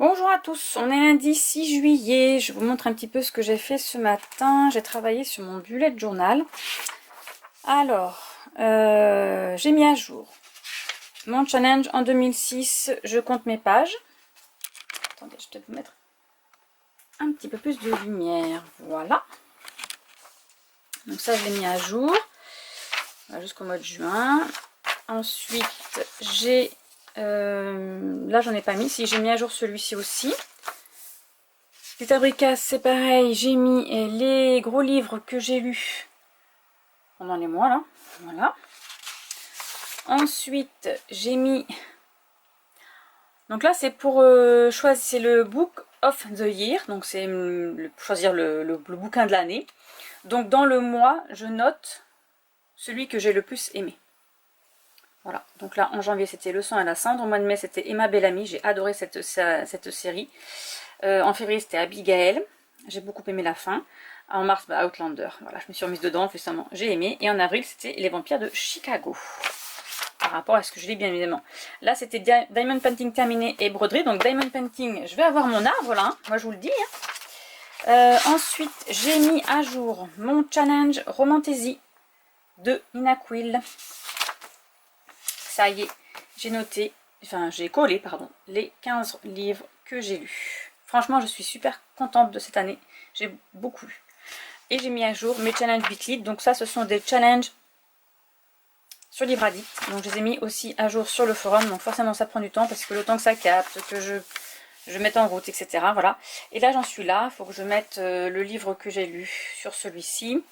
Bonjour à tous, on est lundi 6 juillet, je vous montre un petit peu ce que j'ai fait ce matin. J'ai travaillé sur mon bullet journal. Alors, j'ai mis à jour mon challenge en 2006, je compte mes pages. Attendez, je vais peut-être vous mettre un petit peu plus de lumière, voilà. Donc ça, je l'ai mis à jour jusqu'au mois de juin. Ensuite, j'ai... là, j'en ai pas mis, si j'ai mis à jour celui-ci aussi. Les Tabricas, c'est pareil, j'ai mis les gros livres que j'ai lus pendant les mois là, voilà. Ensuite, j'ai mis, donc là c'est pour choisir, c'est le Book of the Year, donc c'est choisir le bouquin de l'année. Donc dans le mois, je note celui que j'ai le plus aimé. Voilà, donc là en janvier c'était Le sang et la cendre, au mois de mai c'était Emma Bellamy, j'ai adoré cette série. En février c'était Abigail, j'ai beaucoup aimé la fin. En mars, Outlander, voilà, je me suis remise dedans, récemment j'ai aimé. Et en avril c'était Les vampires de Chicago, par rapport à ce que je lis bien évidemment. Là c'était Diamond Painting terminé et broderie, donc Diamond Painting, je vais avoir mon arbre là, moi je vous le dis. Ensuite j'ai mis à jour mon challenge Romantasy de Nina Quill. Ça y est, j'ai noté, enfin j'ai collé, pardon, les 15 livres que j'ai lus. Franchement, je suis super contente de cette année. J'ai beaucoup lu. Et j'ai mis à jour mes challenges Bitly. Donc ça, ce sont des challenges sur Livre Addict. Donc je les ai mis aussi à jour sur le forum. Donc forcément, ça prend du temps parce que le temps que ça capte, que je mette en route, etc. Voilà. Et là, j'en suis là. Il faut que je mette le livre que j'ai lu sur celui-ci.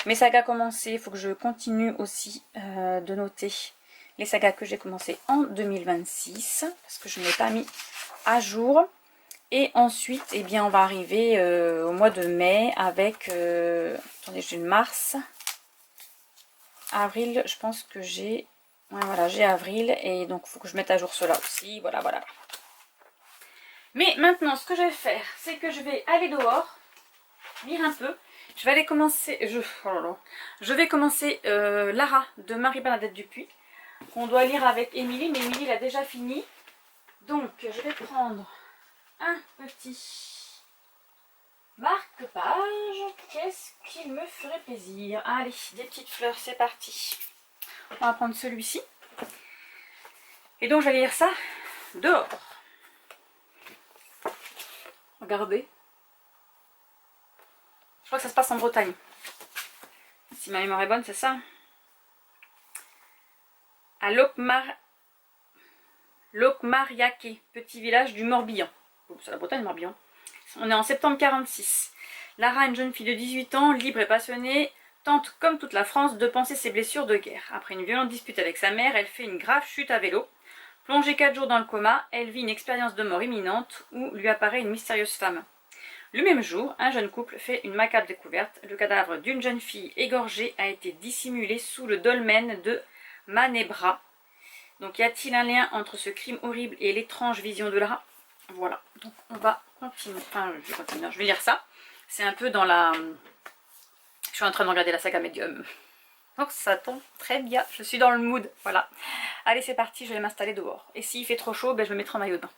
Mes sagas commencées, il faut que je continue aussi de noter les sagas que j'ai commencé en 2026. Parce que je ne l'ai pas mis à jour. Et ensuite, eh bien, on va arriver au mois de mai avec... attendez, j'ai le mars. Avril, je pense que j'ai... Ouais, voilà, j'ai avril. Et donc, il faut que je mette à jour cela aussi. Voilà, voilà. Mais maintenant, ce que je vais faire, c'est que je vais aller dehors, lire un peu. Je vais aller commencer... Je vais commencer Lara de Marie-Bernadette Dupuis, qu'on doit lire avec Émilie. Mais Émilie l'a déjà fini. Donc, je vais prendre... un petit marque-page. Qu'est-ce qu'il me ferait plaisir? Allez, des petites fleurs, c'est parti. On va prendre celui-ci. Et donc, j'allais lire ça dehors. Regardez. Je crois que ça se passe en Bretagne. Si ma mémoire est bonne, c'est ça. À Locmariaquet, petit village du Morbihan. C'est la Bretagne, Morbihan. On est en septembre 46. Lara, une jeune fille de 18 ans, libre et passionnée, tente, comme toute la France, de panser ses blessures de guerre. Après une violente dispute avec sa mère, elle fait une grave chute à vélo. Plongée 4 jours dans le coma, elle vit une expérience de mort imminente où lui apparaît une mystérieuse femme. Le même jour, un jeune couple fait une macabre découverte. Le cadavre d'une jeune fille égorgée a été dissimulé sous le dolmen de Manebra. Donc y a-t-il un lien entre ce crime horrible et l'étrange vision de Lara? Voilà, donc on va continuer, enfin je vais continuer, je vais lire ça. C'est un peu dans la... Je suis en train de regarder la saga Medium. Donc ça tombe très bien, je suis dans le mood, voilà. Allez c'est parti, je vais m'installer dehors. Et s'il fait trop chaud, ben, je me mettrai en maillot de bain.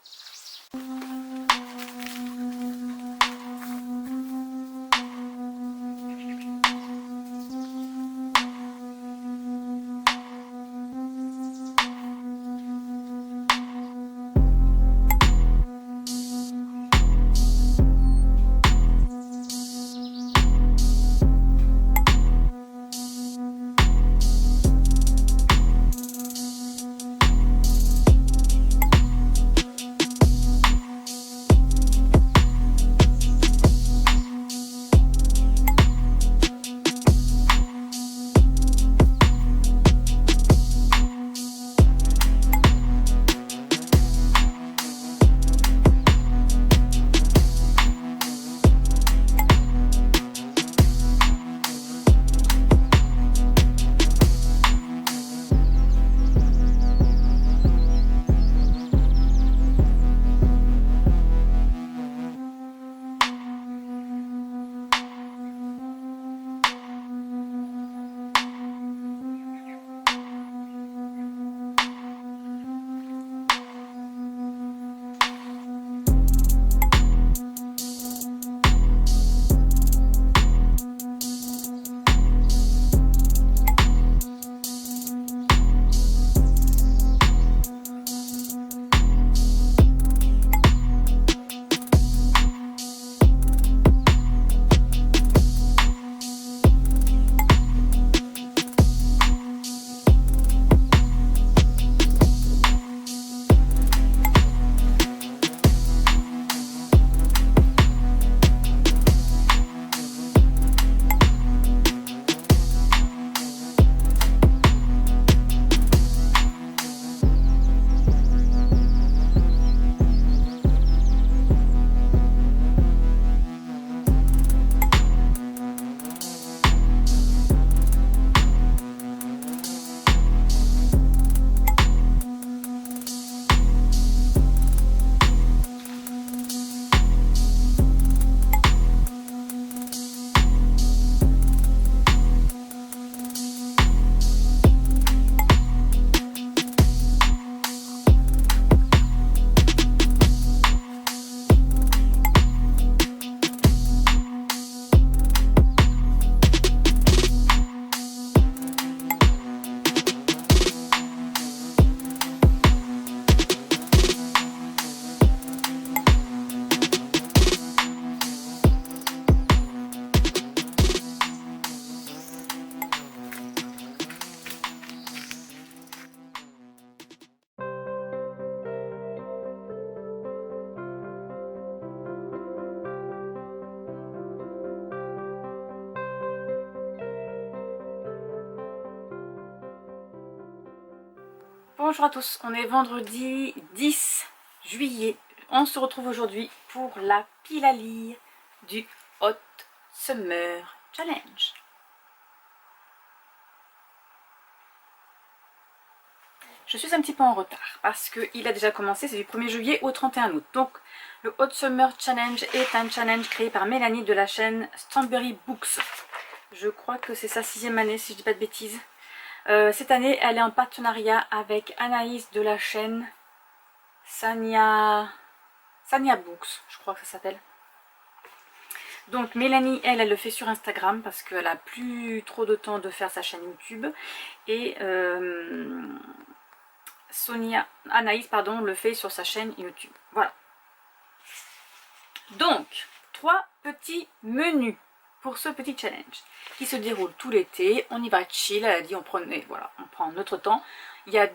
bonjour à tous, on est vendredi 10 juillet. On se retrouve aujourd'hui pour la pile à lire du Hot Summer Challenge. Je suis un petit peu en retard parce qu'il a déjà commencé, c'est du 1er juillet au 31 août. Donc le Hot Summer Challenge est un challenge créé par Mélanie de la chaîne Stanbury Books. Je crois que c'est sa 6e année si je dis pas de bêtises. Cette année, elle est en partenariat avec Anaïs de la chaîne Sania Books, je crois que ça s'appelle. Donc Mélanie, elle le fait sur Instagram parce qu'elle a plus trop de temps de faire sa chaîne YouTube. Et Anaïs, pardon, le fait sur sa chaîne YouTube. Voilà. Donc, 3 petits menus pour ce petit challenge qui se déroule tout l'été. On y va chill, elle a dit on prend notre temps. Il y a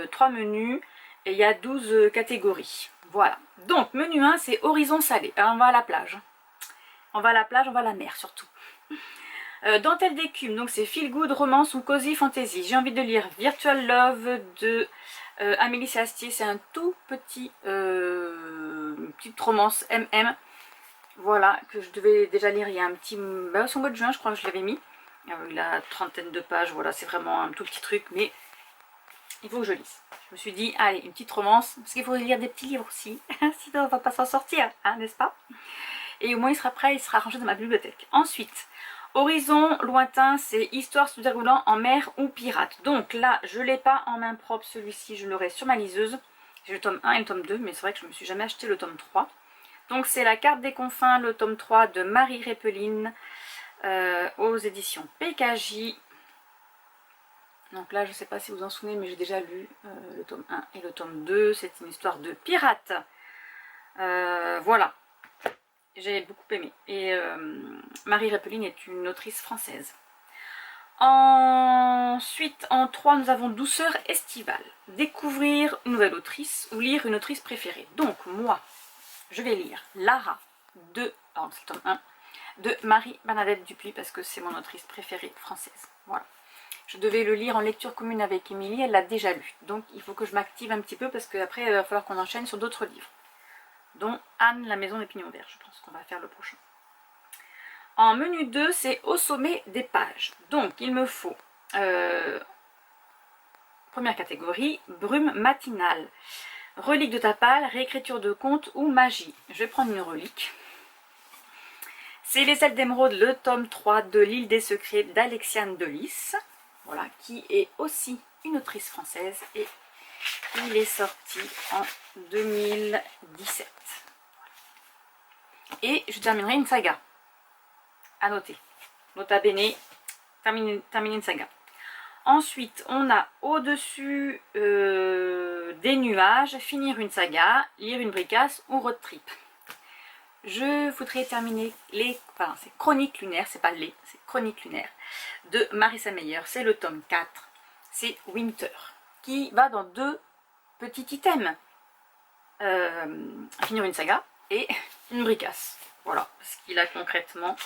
3 menus et il y a 12 catégories. Voilà. Donc menu 1 c'est horizon salé. Alors, on va à la plage. On va à la plage, on va à la mer surtout. Dentelle d'écume, donc c'est feel good, romance ou cozy fantasy. J'ai envie de lire Virtual Love de Amélie Sastier. C'est un tout petit une petite romance MM. Voilà, que je devais déjà lire il y a un petit... c'est au mois de juin, je crois que je l'avais mis. Il a 30aine de pages, voilà, c'est vraiment un tout petit truc, mais il faut que je lise. Je me suis dit, allez, une petite romance, parce qu'il faut lire des petits livres aussi, sinon on va pas s'en sortir, hein, n'est-ce pas? Et au moins il sera prêt, il sera rangé dans ma bibliothèque. Ensuite, horizon lointain, c'est histoire se déroulant en mer ou pirate. Donc là, je ne l'ai pas en main propre, celui-ci, je l'aurai sur ma liseuse. J'ai le tome 1 et le tome 2, mais c'est vrai que je ne me suis jamais acheté le tome 3. Donc c'est La carte des confins, le tome 3 de Marie Répeline aux éditions PKJ. Donc là je ne sais pas si vous vous en souvenez mais j'ai déjà lu le tome 1 et le tome 2. C'est une histoire de pirate. Voilà. J'ai beaucoup aimé. Et Marie Répeline est une autrice française. Ensuite, en 3, nous avons Douceur estivale. Découvrir une nouvelle autrice ou lire une autrice préférée. Donc moi, je vais lire Lara alors c'est le tome 1, de Marie-Bernadette Dupuis parce que c'est mon autrice préférée française. Voilà. Je devais le lire en lecture commune avec Émilie, elle l'a déjà lu. Donc il faut que je m'active un petit peu parce qu'après il va falloir qu'on enchaîne sur d'autres livres. Dont Anne, la maison des pignons verts, je pense qu'on va faire le prochain. En menu 2, c'est au sommet des pages. Donc il me faut, première catégorie, brume matinale. Relique de Tapal, réécriture de contes ou magie. Je vais prendre une relique. C'est Les ailes d'émeraude, le tome 3 de L'île des secrets d'Alexiane Delis. Voilà, qui est aussi une autrice française et il est sorti en 2017. Et je terminerai une saga. À noter. Nota bene, terminer une saga. Ensuite, on a au-dessus des nuages, finir une saga, lire une bricasse ou road trip. Je voudrais terminer c'est Chroniques lunaires, c'est pas c'est Chroniques lunaires de Marissa Meyer. C'est le tome 4, c'est Winter, qui va dans 2 petits items. Finir une saga et une bricasse. Voilà ce qu'il a concrètement.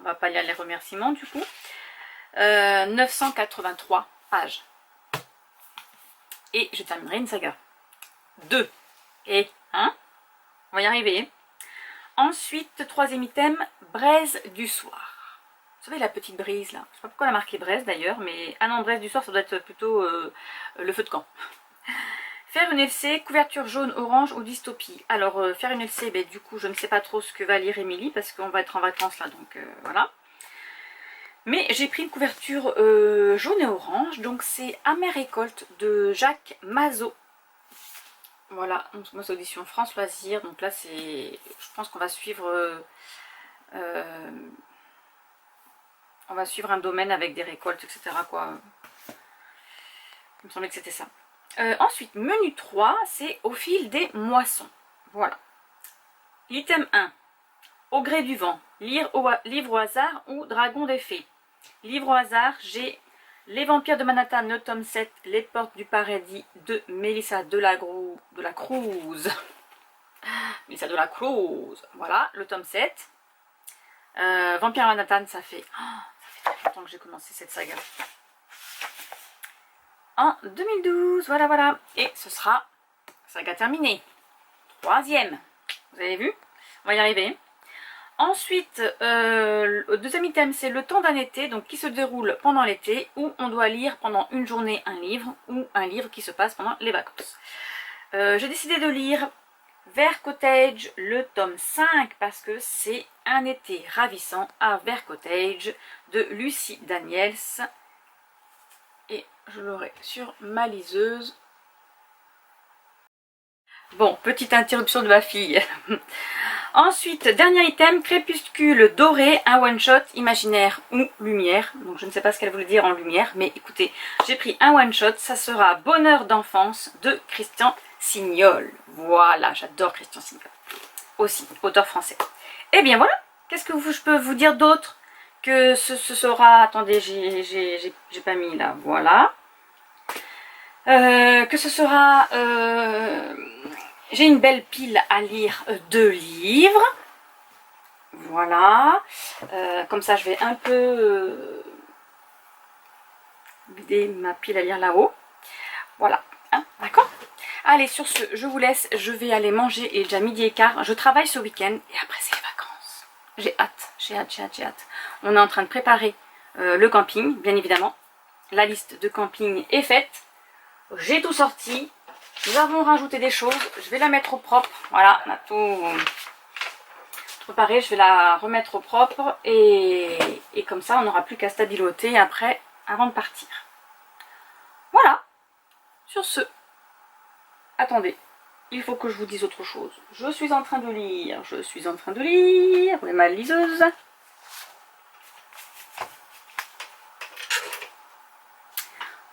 On va pas lire les remerciements du coup. 983 pages. Et je terminerai une saga. 2. Et 1. On va y arriver. Ensuite, 3e item, braise du soir. Vous savez la petite brise là. Je sais pas pourquoi elle a marqué braise d'ailleurs, mais ah non, braise du soir ça doit être plutôt le feu de camp. Faire une LC, couverture jaune, orange ou dystopie. Alors faire une LC, ben, du coup je ne sais pas trop ce que va lire Émilie parce qu'on va être en vacances là, donc voilà. Mais j'ai pris une couverture jaune et orange, donc c'est Amère récolte de Jacques Mazot. Voilà, donc moi c'est audition France Loisirs, donc là c'est, je pense qu'on va suivre, on va suivre un domaine avec des récoltes, etc. quoi. Il me semblait que c'était ça. Ensuite, menu 3, c'est au fil des moissons. Voilà. L'item 1, au gré du vent, livre au hasard ou dragon des fées. Livre au hasard, j'ai Les vampires de Manhattan, le tome 7, Les portes du paradis de Mélissa Delacruz. Mélissa Delacruz. Voilà, le tome 7. Vampire à Manhattan, ça fait longtemps que j'ai commencé cette saga. En 2012, voilà. Et ce sera saga terminée. 3e. Vous avez vu? On va y arriver. Ensuite, le deuxième item, c'est le temps d'un été, donc qui se déroule pendant l'été, où on doit lire pendant une journée un livre, ou un livre qui se passe pendant les vacances. J'ai décidé de lire Vert Cottage, le tome 5, parce que c'est un été ravissant à Vert Cottage de Lucie Daniels. Et je l'aurai sur ma liseuse. Bon, petite interruption de ma fille. Ensuite, dernier item, Crépuscule doré, un one-shot imaginaire ou lumière. Donc je ne sais pas ce qu'elle voulait dire en lumière, mais écoutez, j'ai pris un one-shot, ça sera Bonheur d'enfance de Christian Signol. Voilà, j'adore Christian Signol. Aussi, auteur français. Et bien voilà, qu'est-ce que je peux vous dire d'autre? Que ce sera... Attendez, j'ai pas mis là, voilà. Que ce sera... j'ai une belle pile à lire de livres. Voilà. Comme ça, je vais un peu vider ma pile à lire là-haut. Voilà. Hein, d'accord? Allez, sur ce, je vous laisse. Je vais aller manger. Il est déjà midi et quart. Je travaille ce week-end. Et après, c'est les vacances. J'ai hâte. On est en train de préparer le camping, bien évidemment. La liste de camping est faite. J'ai tout sorti. Nous avons rajouté des choses. Je vais la mettre au propre. Voilà, on a tout préparé. Je vais la remettre au propre. Et comme ça, on n'aura plus qu'à stabiloter après, avant de partir. Voilà. Sur ce. Attendez. Il faut que je vous dise autre chose. Je suis en train de lire. Où est ma liseuse?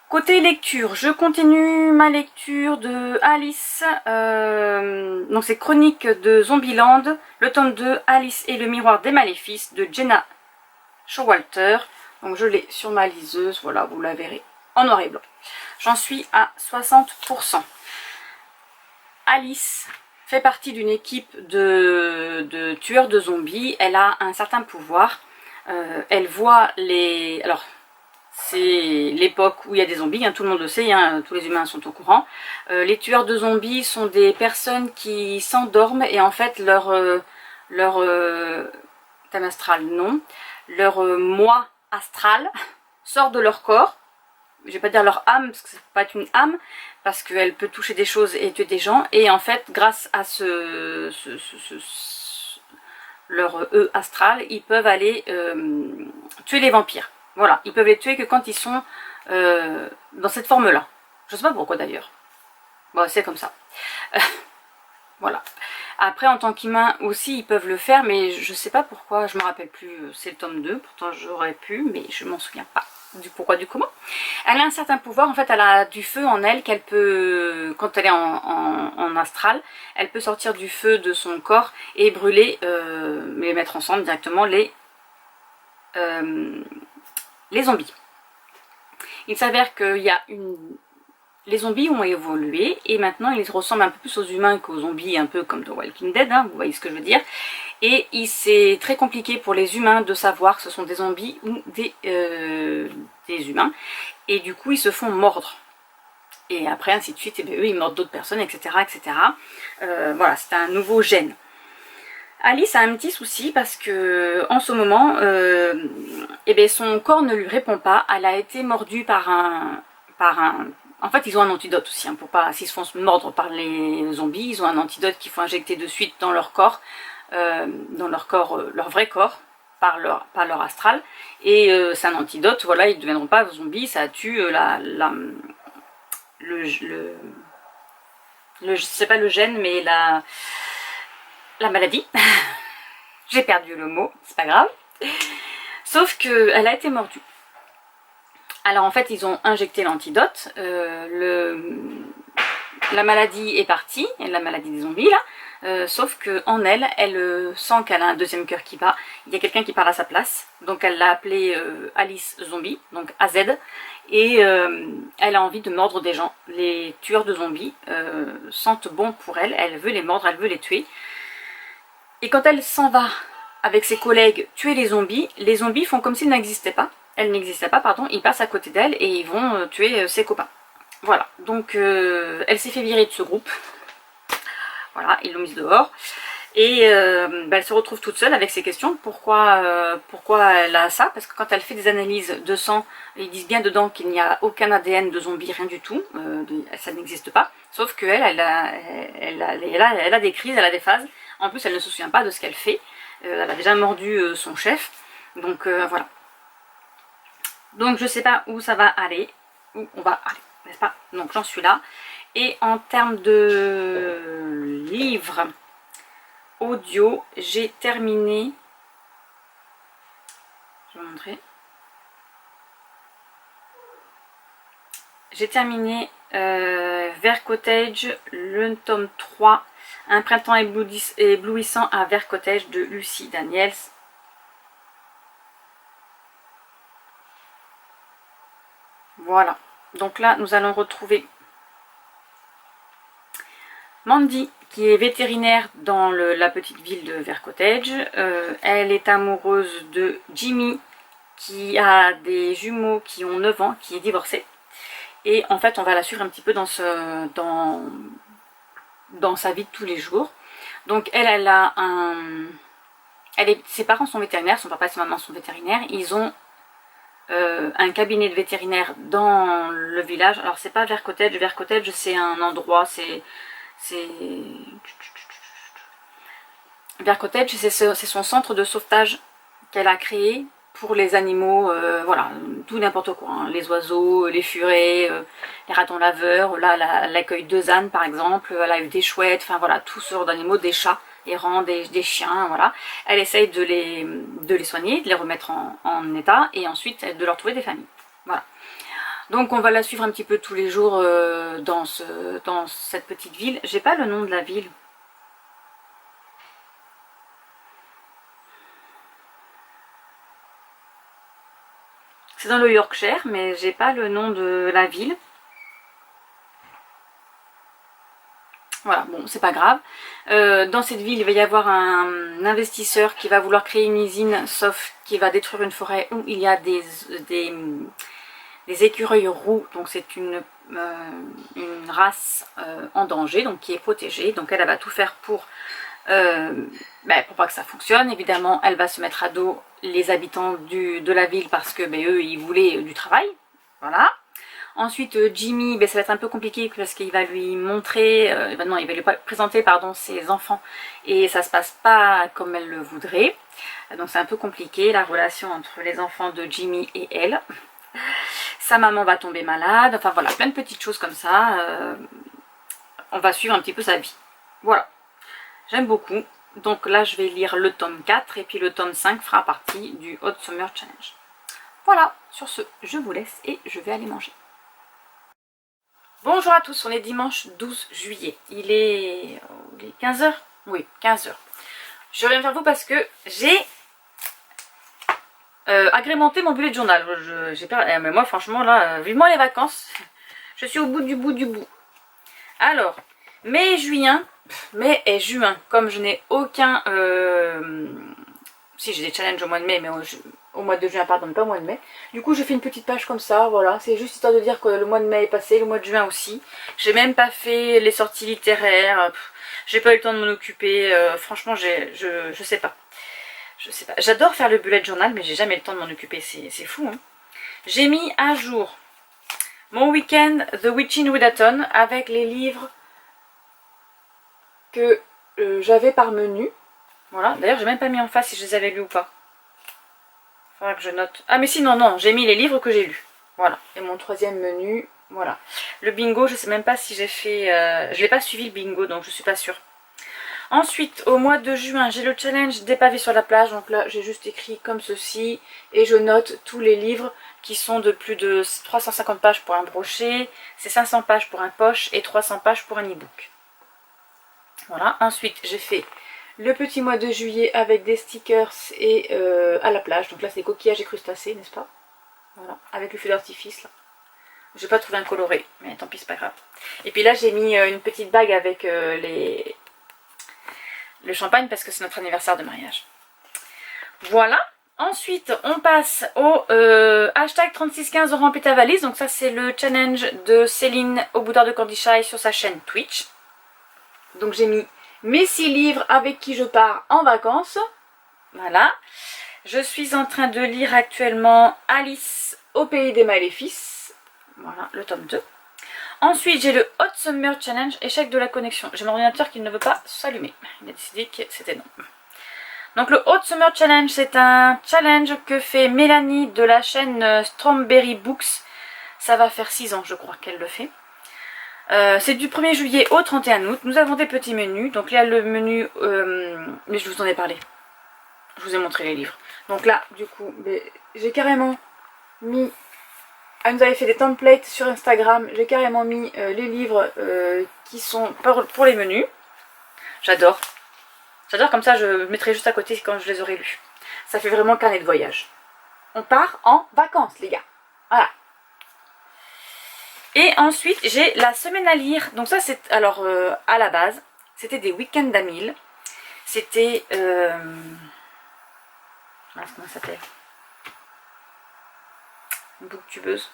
Côté lecture, je continue ma lecture de Alice, donc c'est Chroniques de Zombieland, le tome 2, Alice et le miroir des maléfices de Jenna Showalter. Donc je l'ai sur ma liseuse, voilà, vous la verrez en noir et blanc. J'en suis à 60%. Alice fait partie d'une équipe de tueurs de zombies, elle a un certain pouvoir, elle voit les... Alors, c'est l'époque où il y a des zombies, hein, tout le monde le sait, hein, tous les humains sont au courant. Les tueurs de zombies sont des personnes qui s'endorment et en fait leur thème astral, non, leur moi astral sort de leur corps. Je vais pas dire leur âme, parce que ça peut pas être une âme, parce qu'elle peut toucher des choses et tuer des gens. Et en fait, grâce à leur astral, ils peuvent aller tuer les vampires. Voilà, ils peuvent les tuer que quand ils sont dans cette forme-là. Je sais pas pourquoi d'ailleurs. Bon, c'est comme ça. Voilà. Après, en tant qu'humain aussi, ils peuvent le faire, mais je sais pas pourquoi, je me rappelle plus. C'est le tome 2, pourtant j'aurais pu, mais je m'en souviens pas du pourquoi, du comment. Elle a un certain pouvoir, en fait, elle a du feu en elle qu'elle peut, quand elle est en astral, elle peut sortir du feu de son corps et brûler, mais mettre ensemble directement les zombies. Il s'avère qu'il y a les zombies ont évolué et maintenant ils ressemblent un peu plus aux humains qu'aux zombies, un peu comme The Walking Dead, hein, vous voyez ce que je veux dire. Et c'est très compliqué pour les humains de savoir que ce sont des zombies ou des humains. Et du coup ils se font mordre. Et après ainsi de suite, et bien, eux ils mordent d'autres personnes, etc. Voilà, c'est un nouveau gène. Alice a un petit souci parce que en ce moment, son corps ne lui répond pas. Elle a été mordue par un... En fait, ils ont un antidote aussi, hein, pour pas, s'ils se font mordre par les zombies, ils ont un antidote qu'il faut injecter de suite dans leur corps, leur vrai corps, par leur astral. Et c'est un antidote, voilà, ils ne deviendront pas zombies, ça tue c'est pas le gène, mais la maladie. J'ai perdu le mot, c'est pas grave. Sauf qu'elle a été mordue. Alors en fait, ils ont injecté l'antidote. La maladie est partie, la maladie des zombies là. Sauf qu'en elle sent qu'elle a un deuxième cœur qui bat. Il y a quelqu'un qui parle à sa place. Donc elle l'a appelée Alice Zombie, donc AZ. Et elle a envie de mordre des gens. Les tueurs de zombies sentent bon pour elle. Elle veut les mordre, elle veut les tuer. Et quand elle s'en va avec ses collègues tuer les zombies font comme s'ils n'existaient pas. elle n'existait pas, pardon, ils passent à côté d'elle et ils vont tuer ses copains. Voilà, donc elle s'est fait virer de ce groupe. Voilà, ils l'ont mise dehors. Et elle se retrouve toute seule avec ces questions. Pourquoi elle a ça? Parce que quand elle fait des analyses de sang, ils disent bien dedans qu'il n'y a aucun ADN de zombie, rien du tout. Ça n'existe pas. Sauf qu'elle, elle a des crises, elle a des phases. En plus, elle ne se souvient pas de ce qu'elle fait. Elle a déjà mordu son chef. Donc voilà. Donc je sais pas où ça va aller. Où on va aller, n'est-ce pas? Donc j'en suis là. Et en termes de livres audio, j'ai terminé. Je vais vous montrer. J'ai terminé Vert Cottage, le tome 3, Un printemps éblouissant à Vert Cottage de Lucy Daniels. Voilà. Donc là, nous allons retrouver Mandy, qui est vétérinaire dans la petite ville de Vert Cottage. Elle est amoureuse de Jimmy, qui a des jumeaux qui ont 9 ans, qui est divorcé. Et en fait, on va la suivre un petit peu dans sa vie de tous les jours. Donc elle a ses parents sont vétérinaires, son papa et sa maman sont vétérinaires. Ils ont un cabinet de vétérinaire dans le village. Alors c'est pas Vert Cottage c'est un endroit, Vert Cottage, c'est son centre de sauvetage qu'elle a créé pour les animaux, voilà, tout n'importe quoi, hein. Les oiseaux, les furets, les ratons laveurs. Là, elle accueille 2 ânes par exemple, elle a eu des chouettes, enfin voilà, tout ce genre d'animaux, des chats errants, des chiens, voilà. Elle essaye de les soigner, de les remettre en état, et ensuite de leur trouver des familles. Voilà. Donc on va la suivre un petit peu tous les jours dans cette petite ville. J'ai pas le nom de la ville. C'est dans le Yorkshire, mais j'ai pas le nom de la ville. Voilà, bon, c'est pas grave. Dans cette ville, il va y avoir un investisseur qui va vouloir créer une usine, sauf qu'il va détruire une forêt où il y a des écureuils roux. Donc c'est une race en danger, donc qui est protégée. Donc elle va tout faire pour pas que ça fonctionne. Évidemment, elle va se mettre à dos les habitants de la ville parce que eux, ils voulaient du travail. Voilà. Ensuite, Jimmy, ça va être un peu compliqué parce qu'il va lui montrer, il va lui présenter ses enfants et ça se passe pas comme elle le voudrait. Donc c'est un peu compliqué la relation entre les enfants de Jimmy et elle. Sa maman va tomber malade, enfin voilà, plein de petites choses comme ça. On va suivre un petit peu sa vie. Voilà, j'aime beaucoup. Donc là, je vais lire le tome 4 et puis le tome 5 fera partie du Hot Summer Challenge. Voilà, sur ce, je vous laisse et je vais aller manger. Bonjour à tous, on est dimanche 12 juillet. Il est 15h? Oui, 15h. Je reviens vers vous parce que j'ai agrémenté mon bullet journal. Mais moi, franchement, là, vivement les vacances. Je suis au bout du bout. Alors, mai et juin, comme je n'ai aucun... Si, j'ai des challenges au mois de mai, mais au mois de juin, pardon, pas au mois de mai. Du coup, j'ai fait une petite page comme ça, voilà. C'est juste histoire de dire que le mois de mai est passé, le mois de juin aussi. J'ai même pas fait les sorties littéraires. J'ai pas eu le temps de m'en occuper. Franchement, je sais pas. Je sais pas. J'adore faire le bullet journal, mais j'ai jamais le temps de m'en occuper. C'est fou, hein. J'ai mis à jour mon week-end The Witching Widaton avec les livres que j'avais par menu. Voilà. D'ailleurs, j'ai même pas mis en face si je les avais lus ou pas. Faudra que je note. Ah mais si, non, j'ai mis les livres que j'ai lus. Voilà. Et mon 3e menu, voilà. Le bingo, je sais même pas si j'ai fait... je l'ai pas suivi le bingo, donc je suis pas sûre. Ensuite, au mois de juin, j'ai le challenge des pavés sur la plage. Donc là, j'ai juste écrit comme ceci. Et je note tous les livres qui sont de plus de 350 pages pour un brochet. C'est 500 pages pour un poche et 300 pages pour un e-book. Voilà. Ensuite, j'ai fait le petit mois de juillet avec des stickers et à la plage. Donc là, c'est coquillages et crustacés, n'est-ce pas? Voilà. Avec le feu d'artifice, là. J'ai pas trouvé un coloré, mais tant pis, c'est pas grave. Et puis là, j'ai mis une petite bague avec le champagne parce que c'est notre anniversaire de mariage. Voilà. Ensuite, on passe au hashtag 3615 on remplit ta valise. Donc ça, c'est le challenge de Céline au Bouddha de Cordyshire sur sa chaîne Twitch. Donc j'ai mis mes 6 livres avec qui je pars en vacances. Voilà. Je suis en train de lire actuellement Alice au pays des maléfices. Voilà, le tome 2. Ensuite, j'ai le Hot Summer Challenge, échec de la connexion. J'ai mon ordinateur qui ne veut pas s'allumer. Il a décidé que c'était non. Donc le Hot Summer Challenge, c'est un challenge que fait Mélanie de la chaîne Strawberry Books. Ça va faire 6 ans, je crois, qu'elle le fait. C'est du 1er juillet au 31 août. Nous avons des petits menus. Donc là, le menu... mais je vous en ai parlé. Je vous ai montré les livres. Donc là, du coup, j'ai carrément mis... Elle nous avait fait des templates sur Instagram. J'ai carrément mis les livres qui sont pour les menus. J'adore. J'adore, comme ça je mettrai juste à côté quand je les aurai lus. Ça fait vraiment carnet de voyage. On part en vacances, les gars. Voilà. Et ensuite, j'ai la semaine à lire. Donc ça, c'est... Alors, à la base, c'était des week-ends d'Amil. C'était... comment ça s'appelle? Une booktubeuse.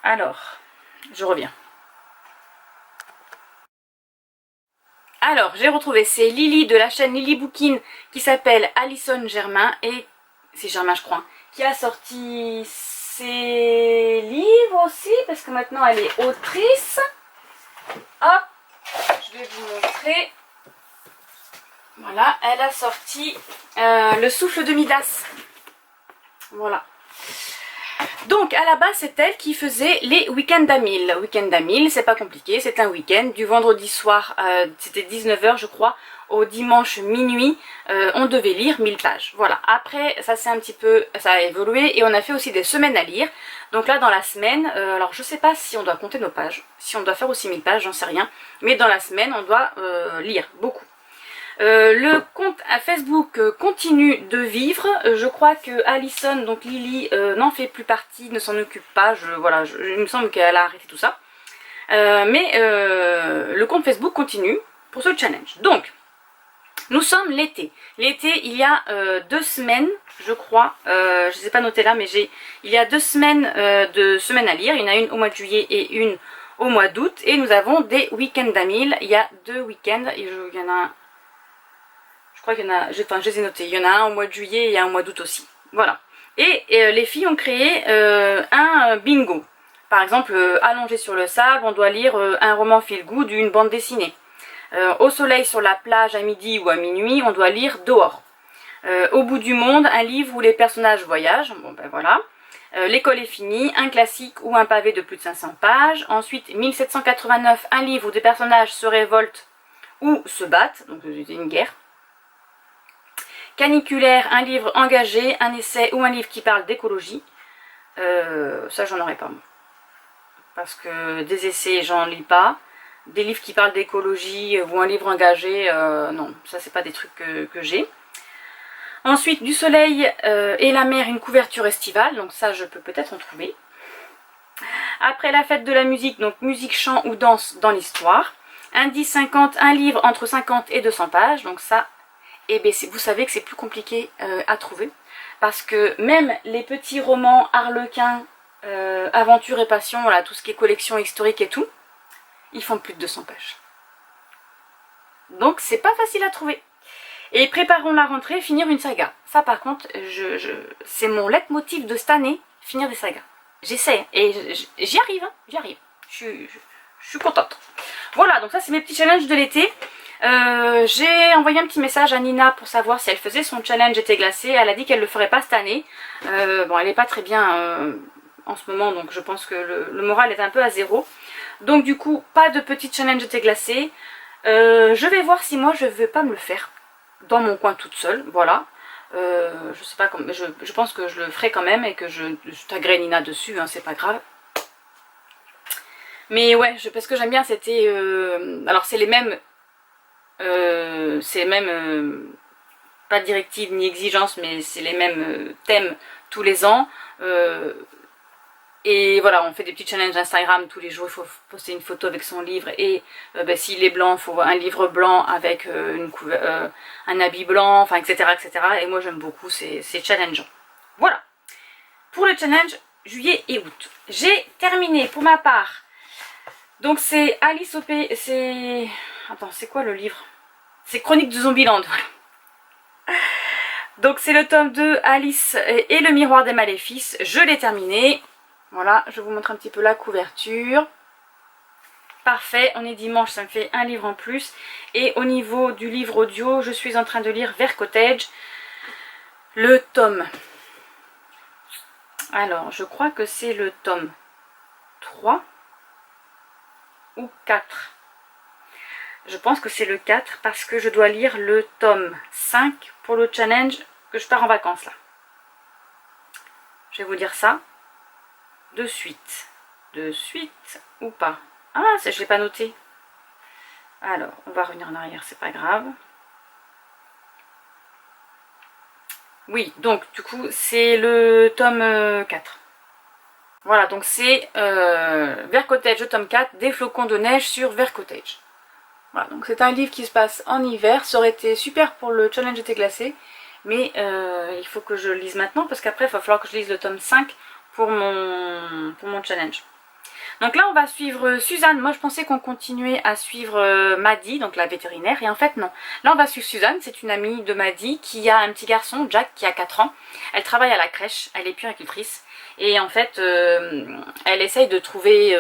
Alors, je reviens. Alors, j'ai retrouvé, c'est Lily de la chaîne Lily Bookin qui s'appelle Alison Germain, et c'est Germain je crois, qui a sorti ses livres aussi, parce que maintenant elle est autrice. Hop, je vais vous montrer. Voilà, elle a sorti Le souffle de Midas. Voilà. Donc à la base c'est elle qui faisait les week-ends d'Amil. Week-end d'Amil, c'est pas compliqué, c'est un week-end du vendredi soir, c'était 19 h je crois, au dimanche minuit, on devait lire 1000 pages. Voilà, après ça c'est un petit peu, ça a évolué et on a fait aussi des semaines à lire. Donc là dans la semaine, alors je sais pas si on doit compter nos pages, si on doit faire aussi 1000 pages, j'en sais rien, mais dans la semaine on doit lire beaucoup. Le compte à Facebook continue de vivre. Je crois que Alison, donc Lily, n'en fait plus partie, ne s'en occupe pas. Voilà, il me semble qu'elle a arrêté tout ça. Mais le compte Facebook continue pour ce challenge. Donc, nous sommes l'été. L'été, il y a 2 semaines, je crois. Je ne sais pas noter là, mais il y a 2 semaines de semaines à lire. Il y en a une au mois de juillet et une au mois d'août. Et nous avons des week-ends d'Amil. Il y a 2 week-ends. Il y en a un. Je crois qu'il y en a, enfin je les ai notés, il y en a un au mois de juillet et un au mois d'août aussi. Voilà. Et les filles ont créé un bingo. Par exemple, allongé sur le sable, on doit lire un roman feel-good ou une bande dessinée. Au soleil sur la plage à midi ou à minuit, on doit lire dehors. Au bout du monde, un livre où les personnages voyagent. Bon ben voilà. L'école est finie, un classique ou un pavé de plus de 500 pages. Ensuite, 1789, un livre où des personnages se révoltent ou se battent. Donc c'était une guerre. Caniculaire, un livre engagé, un essai ou un livre qui parle d'écologie. Ça, j'en aurais pas, moi. Parce que des essais, j'en lis pas. Des livres qui parlent d'écologie ou un livre engagé, non, ça, c'est pas des trucs que j'ai. Ensuite, du soleil et la mer, une couverture estivale. Donc ça, je peux peut-être en trouver. Après la fête de la musique, donc musique, chant ou danse dans l'histoire. Indice 50, un livre entre 50 et 200 pages. Donc ça... Et bien vous savez que c'est plus compliqué à trouver, parce que même les petits romans Harlequin, Aventure et Passion, voilà, tout ce qui est collection historique et tout, ils font plus de 200 pages. Donc c'est pas facile à trouver. Et préparons la rentrée, finir une saga. Ça par contre, c'est mon leitmotiv de cette année, finir des sagas. J'essaie, et j'y arrive, hein, j'y arrive. Je suis contente. Voilà, donc ça c'est mes petits challenges de l'été. J'ai envoyé un petit message à Nina pour savoir si elle faisait son challenge été glacé. Elle a dit qu'elle le ferait pas cette année. Bon, elle est pas très bien en ce moment, donc je pense que le moral est un peu à zéro. Donc du coup, pas de petit challenge été glacé. Je vais voir si moi je veux pas me le faire dans mon coin toute seule. Voilà. Je sais pas comment. Je pense que je le ferai quand même et que je taguerai Nina dessus. Hein, c'est pas grave. Mais ouais, parce que j'aime bien, c'était... alors c'est les mêmes... pas directives ni exigences, mais c'est les mêmes thèmes tous les ans. Et voilà, on fait des petits challenges Instagram tous les jours, il faut poster une photo avec son livre et s'il est blanc, il faut un livre blanc avec un habit blanc, enfin etc. etc. Et moi j'aime beaucoup ces challenges. Voilà, pour le challenge juillet et août. J'ai terminé pour ma part. Donc c'est Alice au pays, c'est... Attends, c'est quoi le livre? C'est Chronique de Zombieland, voilà. Donc c'est le tome 2, Alice et le miroir des maléfices. Je l'ai terminé. Voilà, je vous montre un petit peu la couverture. Parfait, on est dimanche, ça me fait un livre en plus. Et au niveau du livre audio, je suis en train de lire Vert Cottage, le tome. Alors, je crois que c'est le tome 3 ou 4. Je pense que c'est le 4 parce que je dois lire le tome 5 pour le challenge que je pars en vacances là. Je vais vous dire ça de suite. De suite ou pas? Ah, je ne l'ai pas noté. Alors, on va revenir en arrière, c'est pas grave. Oui, donc du coup, c'est le tome 4. Voilà, donc c'est Vert Cottage, le tome 4, des flocons de neige sur Vert Cottage. Voilà, donc c'est un livre qui se passe en hiver. Ça aurait été super pour le challenge été glacé, mais il faut que je le lise maintenant parce qu'après il va falloir que je lise le tome 5 pour mon challenge. Donc là on va suivre Suzanne. Moi je pensais qu'on continuait à suivre Maddy, donc la vétérinaire, et en fait non. Là on va suivre Suzanne, c'est une amie de Maddy qui a un petit garçon, Jack, qui a 4 ans. Elle travaille à la crèche, elle est puéricultrice, et en fait elle essaye de trouver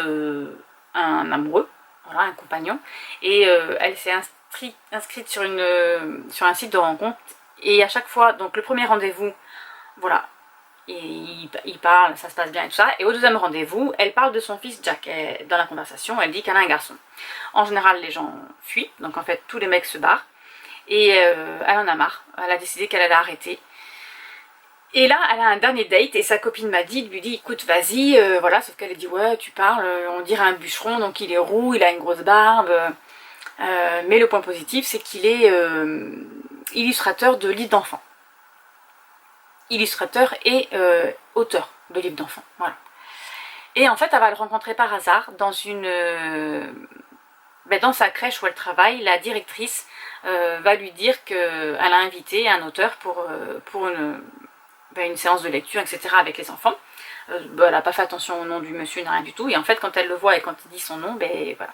un amoureux, voilà, un compagnon, et elle s'est inscrite sur un site de rencontre, et à chaque fois, donc le premier rendez-vous, voilà, et il parle, ça se passe bien et tout ça, et au deuxième rendez-vous, elle parle de son fils Jack. Dans la conversation, elle dit qu'elle a un garçon. En général, les gens fuient, donc en fait, tous les mecs se barrent, et elle en a marre, elle a décidé qu'elle allait arrêter. Et là, elle a un dernier date, et sa copine Maddy lui dit, écoute, vas-y, voilà, sauf qu'elle dit, ouais, tu parles, on dirait un bûcheron, donc il est roux, il a une grosse barbe, mais le point positif, c'est qu'il est illustrateur de livres d'enfants. Illustrateur et auteur de livres d'enfants, voilà. Et en fait, elle va le rencontrer par hasard dans dans sa crèche où elle travaille. La directrice va lui dire qu'elle a invité un auteur pour une séance de lecture, etc. avec les enfants. Elle n'a pas fait attention au nom du monsieur, ni rien du tout. Et en fait, quand elle le voit et quand il dit son nom, voilà,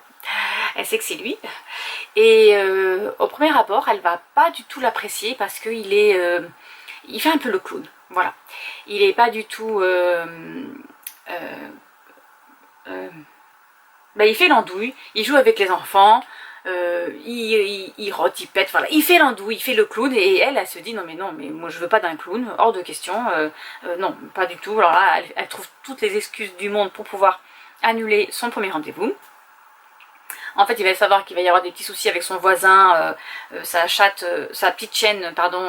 elle sait que c'est lui. Et au premier abord, elle va pas du tout l'apprécier parce qu'il est... il fait un peu le clown, voilà. Il est pas du tout... il fait l'andouille, il joue avec les enfants, il rote, il pète, voilà. Il fait l'andouille, il fait le clown, et elle se dit non mais moi je veux pas d'un clown, hors de question, non, pas du tout. Alors là, elle trouve toutes les excuses du monde pour pouvoir annuler son premier rendez-vous. En fait, il va savoir qu'il va y avoir des petits soucis avec son voisin, sa petite chienne, pardon,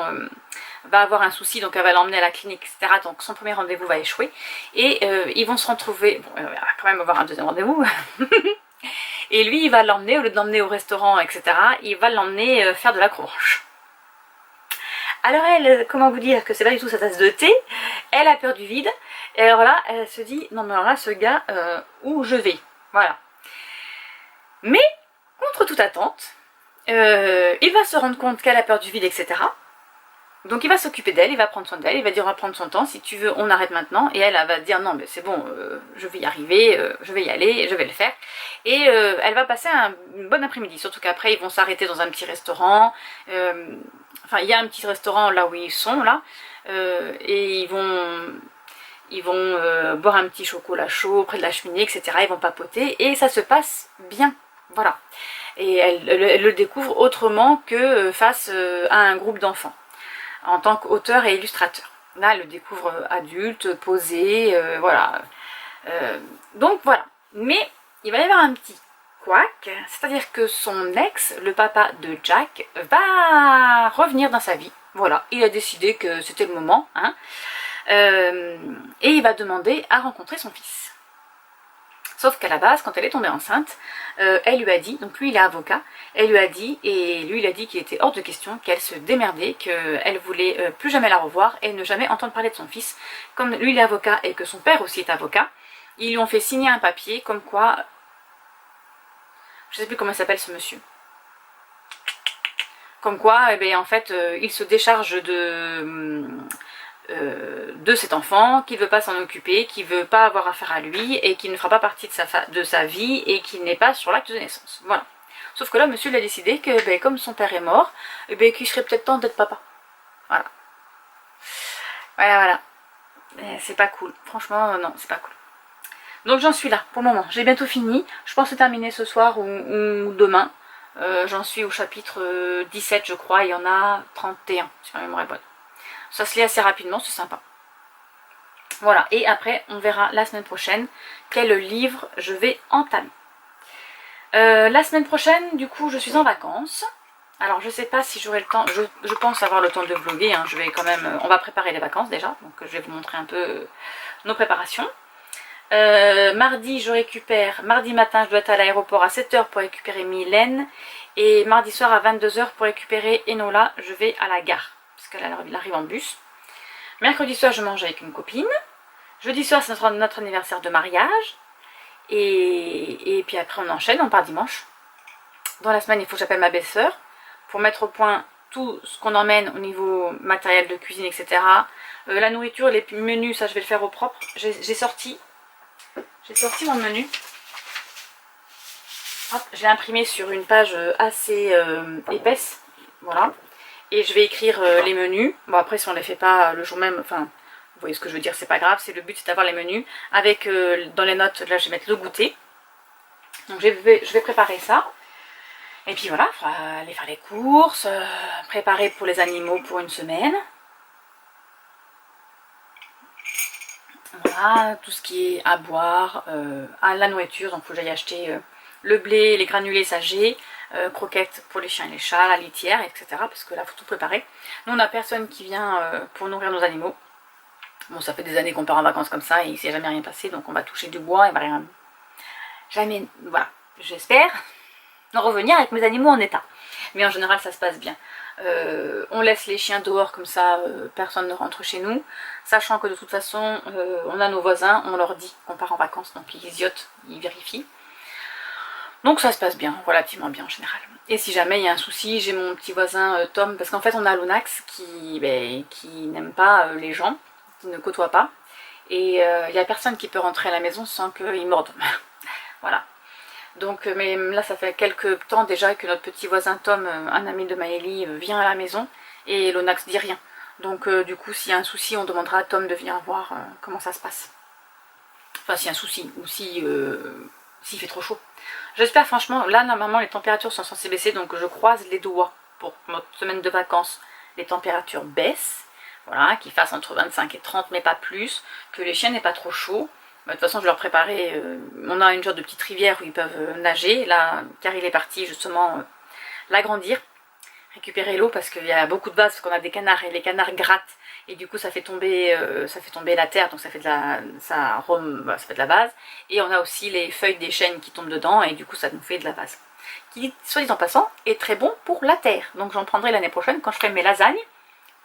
va avoir un souci, donc elle va l'emmener à la clinique, etc. Donc son premier rendez-vous va échouer. Et ils vont se retrouver, bon, elle va quand même avoir un deuxième rendez-vous. Et lui, il va l'emmener, au lieu de l'emmener au restaurant, etc., il va l'emmener faire de l'acrobranche. Alors elle, comment vous dire que c'est pas du tout sa tasse de thé, elle a peur du vide, et alors là, elle se dit, non mais alors là, ce gars, où je vais, voilà. Mais, contre toute attente, il va se rendre compte qu'elle a peur du vide, etc. Donc il va s'occuper d'elle, il va prendre soin d'elle, il va dire on va prendre son temps, si tu veux on arrête maintenant. Et elle va dire non mais c'est bon, je vais y arriver, je vais y aller, je vais le faire. Et elle va passer une bonne après-midi, surtout qu'après ils vont s'arrêter dans un petit restaurant. Enfin il y a un petit restaurant là où ils sont là, et ils vont boire un petit chocolat chaud près de la cheminée, etc. Ils vont papoter et ça se passe bien, voilà. Et elle le découvre autrement que face à un groupe d'enfants, en tant qu'auteur et illustrateur. Là, elle le découvre adulte, posé, voilà. Donc voilà. Mais il va y avoir un petit couac, c'est-à-dire que son ex, le papa de Jack, va revenir dans sa vie. Voilà, il a décidé que c'était le moment, hein. Et il va demander à rencontrer son fils. Sauf qu'à la base, quand elle est tombée enceinte, elle lui a dit, donc lui il est avocat, elle lui a dit, et lui il a dit qu'il était hors de question, qu'elle se démerdait, qu'elle voulait plus jamais la revoir et ne jamais entendre parler de son fils. Comme lui il est avocat et que son père aussi est avocat, Ils lui ont fait signer un papier comme quoi, je sais plus comment il s'appelle ce monsieur, comme quoi, eh bien, en fait, il se décharge de cet enfant, qu'il ne veut pas s'en occuper, qu'il ne veut pas avoir affaire à lui, et qu'il ne fera pas partie de sa vie, et qu'il n'est pas sur l'acte de naissance. Voilà. Sauf que là, monsieur il a décidé que, ben, comme son père est mort, eh ben, qu'il serait peut-être temps d'être papa. Voilà. Voilà, voilà. C'est pas cool. Franchement, non, c'est pas cool. Donc j'en suis là, pour le moment. J'ai bientôt fini. Je pense terminer ce soir ou demain. J'en suis au chapitre 17, je crois. Il y en a 31, si ma mémoire est bonne. Ça se lit assez rapidement, c'est sympa. Voilà, et après, on verra la semaine prochaine quel livre je vais entamer. La semaine prochaine, du coup, je suis en vacances. Alors, je sais pas si j'aurai le temps, je pense avoir le temps de vlogger. Hein. Je vais quand même, on va préparer les vacances déjà, donc je vais vous montrer un peu nos préparations. Mardi, je récupère, mardi matin, je dois être à l'aéroport à 7 h pour récupérer Mylène. Et mardi soir à 22 h pour récupérer Enola, je vais à la gare, parce qu'elle arrive en bus. Mercredi soir, je mange avec une copine. Jeudi soir, c'est notre anniversaire de mariage. Et puis après, on enchaîne, on part dimanche. Dans la semaine, il faut que j'appelle ma belle-sœur pour mettre au point tout ce qu'on emmène au niveau matériel de cuisine, etc. La nourriture, les menus, ça je vais le faire au propre. J'ai sorti mon menu. Hop, je l'ai imprimé sur une page assez épaisse. Voilà. Et je vais écrire les menus. Bon, après, si on ne les fait pas le jour même, enfin, vous voyez ce que je veux dire, c'est pas grave. Le but, c'est d'avoir les menus. Avec, dans les notes, là, je vais mettre le goûter. Donc, je vais préparer ça. Et puis voilà, il faudra aller faire les courses, préparer pour les animaux pour une semaine. Voilà, tout ce qui est à boire, à la nourriture. Donc, il faut que j'aille acheter le blé, les granulés, ça j'ai. Croquettes pour les chiens et les chats, la litière, etc. Parce que là, il faut tout préparer. Nous, on n'a personne qui vient pour nourrir nos animaux. Bon, ça fait des années qu'on part en vacances comme ça et il ne s'est jamais rien passé. Donc, on va toucher du bois et va rien... Jamais... Voilà, j'espère revenir avec mes animaux en état. Mais en général, ça se passe bien. On laisse les chiens dehors comme ça, personne ne rentre chez nous. Sachant que de toute façon, on a nos voisins, on leur dit qu'on part en vacances. Donc, ils ziotent, ils vérifient. Donc ça se passe bien, relativement bien en général. Et si jamais il y a un souci, j'ai mon petit voisin Tom, parce qu'en fait on a Lonax qui n'aime pas les gens, qui ne côtoie pas. Et il n'y a personne qui peut rentrer à la maison sans qu'il morde. Voilà. Donc, mais là ça fait quelques temps déjà que notre petit voisin Tom, un ami de Maëlie, vient à la maison et Lonax dit rien. Donc du coup s'il y a un souci, on demandera à Tom de venir voir comment ça se passe. Enfin s'il y a un souci, ou si... s'il fait trop chaud. J'espère franchement, là normalement les températures sont censées baisser, donc je croise les doigts pour notre semaine de vacances, les températures baissent, voilà, qu'il fasse entre 25 et 30 mais pas plus, que les chiens n'aient pas trop chaud. De toute façon je leur préparais, on a une genre de petite rivière où ils peuvent nager, là car il est parti justement l'agrandir, récupérer l'eau parce qu'il y a beaucoup de vases, parce qu'on a des canards et les canards grattent. Et du coup ça fait tomber la terre, donc ça fait de la vase. Et on a aussi les feuilles des chênes qui tombent dedans, et du coup ça nous fait de la vase. Qui, soit dit en passant, est très bon pour la terre. Donc j'en prendrai l'année prochaine quand je ferai mes lasagnes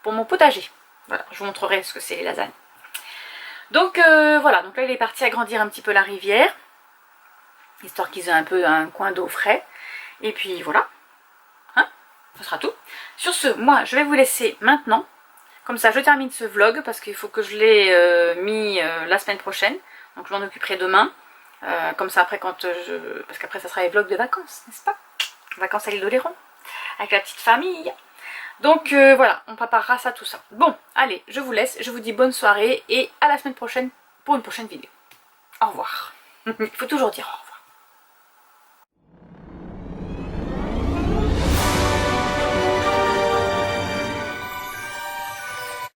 pour mon potager. Voilà, je vous montrerai ce que c'est les lasagnes. Donc voilà, donc là il est parti agrandir un petit peu la rivière, histoire qu'ils aient un peu un coin d'eau frais. Et puis voilà, hein, ce sera tout. Sur ce, moi je vais vous laisser maintenant. Comme ça, je termine ce vlog parce qu'il faut que je l'ai mis la semaine prochaine. Donc je m'en occuperai demain. Comme ça, après, parce qu'après, ça sera les vlogs de vacances, n'est-ce pas? Vacances à l'île d'Oléron, avec la petite famille. Donc voilà, on préparera ça, tout ça. Bon, allez, je vous laisse. Je vous dis bonne soirée et à la semaine prochaine pour une prochaine vidéo. Au revoir. Il faut toujours dire au revoir.